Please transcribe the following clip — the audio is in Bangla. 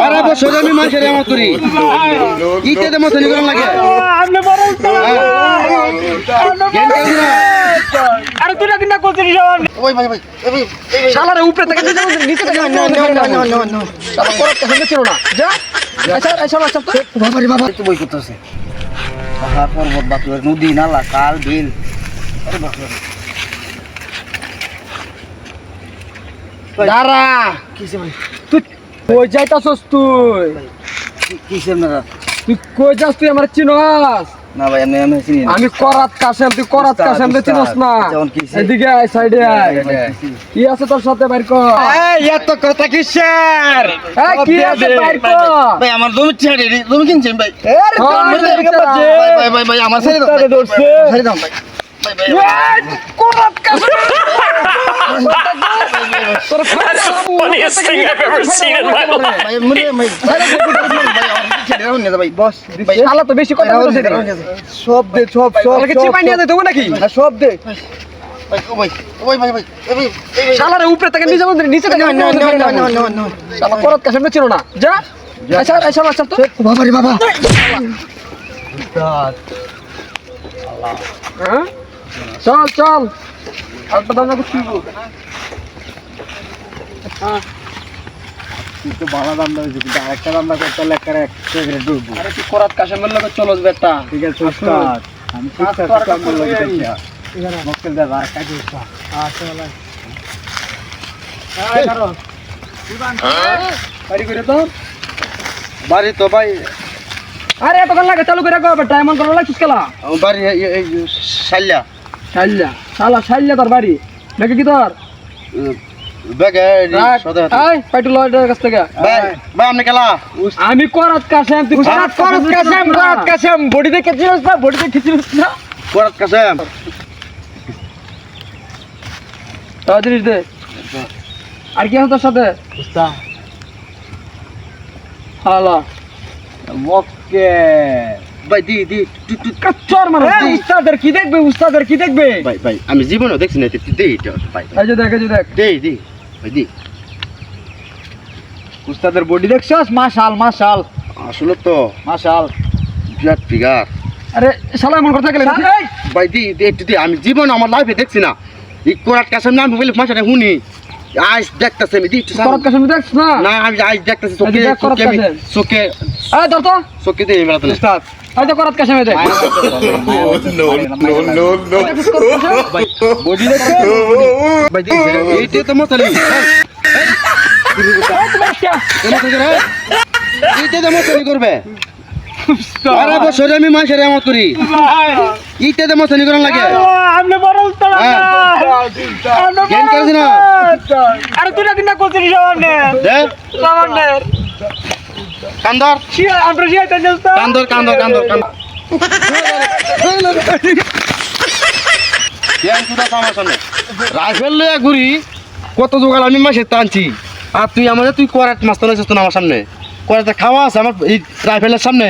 আরে বছর আমি মানুষের এমন করি ইতে মতো নিগরম লাগে আপনি বড় আরে তুই না করছিস ওই ভাই ভাই শালারে উপরে থেকে নিচে থেকে শালা পরে হেঁটে ছিল না যা আচ্ছা আচ্ছা আচ্ছা তো বাবা রে বাবা তো বই করতেছে পাহাড় পর্বত বাতুর নদী নালা কাল বিল আরে বাবা দাঁড়া কিসে ভাই তুই কই যাইতাছস তুই কিসে না তুই কই যাস তুই আমার চিনস না ভাই আমি চিনি না আমি করাত কাশেম তুই করাত কাশেম রে চিনস না যেমন কিসে? এদিকে আয় সাইডে আয় কি আছে তোর সাথে বাইর কর এই এত কথা কিসের এই কি আছে বাইর কর ভাই আমার জমি ছেড়ে জমি কিনছেন ভাই আরে ভাই ভাই ভাই আমার ছেড়ে দাও কুত্তারে ধরছে। ছেড়ে দাও ভাই করাত কাশেম তোর Funniest thing I've ever seen in my life. ভাই মরে ভাই ছেড়ে দাও না ভাই বস ভাই শালা তো বেশি কথা বলছিস সব দে সব সব তোকে চিপাই নিয়ে দেবো নাকি সব দে ভাই ও ভাই ওই ভাই ভাই ভাই শালারে উপরে থেকে নিচে থেকে শালা করাত কাশেম রে ছিল না যা আচ্ছা আচ্ছা আচ্ছা তো বাবা রে বাবা হ্যাঁ চল চল আরেকটা দাম রাখো তুই তো বাবা দাম দাও যদি আরেকটা দাম দাও তাহলে একটা সিগারেট ঢুকবো আরে তুই করাত কাশেমের লগে চলস বেটা ঠিক আছে উস্তাদ আমি ঠিক আছে কাম করব দেখিয়া মক্কেল দাদা কাজ উস্তাদ আচ্ছা ভাই আয় করো বাড়ি করে তো বাড়ি তো ভাই আরে এত কাল লাগে চালু করে রাখো বেটা এমন করে লাগছিস কেলা বাড়ি এই শাইলা শাইল্লা শালা শাইল্লা তোর বাড়ি নাকি কি তোর ব্যাগে রাখ। সদা আয় পাইটু লয়ের কাছ থেকে ভাই ভাই আপনি কেলা আমি করাত কাশেম তুই করাত কাশেম বডি দেখে চিনস না বডি দেখে চিনস না করাত কাসেম তাড়াতাড়ি দে আর কি আছে তোর সাথে উস্তাদ হালা মক্কে ভাই দি দি কাচ্চর মানে উস্তাদের কি দেখবে উস্তাদের কি দেখবে ভাই ভাই আমি জীবনে দেখছি না তুই দেই এটা ভাই এই যে দেখ দেই দি ভাই দি উস্তাদের বডি দেখছস মাশাল মাশাল আসলে তো মাশাল বিরাট ফিগার আরে শালা এমন কথা গেলে ভাই দি একটু দি আমি জীবন আমার লাইফে দেখছি না এই কোরাট কাসেম নাম বলে মাসারে হুনি আজ দেখতাছে আমি দি একটু করাত কাশেম দেখছ না না আমি আজ দেখতাছি এই যে দেখ করাত কাশেম। চোখে এই ধর তো চোখে দেই মেলা তো উস্তাদ এই যে করাত কাশেম দেখ বডি দেখো ভাই দি এইটা তো মতলি এইটা তো মতলি করবে আরে বছর আমি মানুষের এমন করি এইটা তো মতলি করার লাগে আপনি বড় উস্তাদ জ্ঞান করছি না আরে তুই না করছিস সামনে দে সামনে কান্দর আমরা জিয়াইতে চলতো কান্দর কান্দর কান্দর কান্দর জ্ঞান সুদা আমার সামনে রাইফেল লইয়া ঘুরি কত জোগাল আমি মাসে টানছি আর তুই আমাদের তুই করাত মাছ তো আমার সামনে করাতে খাওয়া আছে আমার এই রাইফেলের সামনে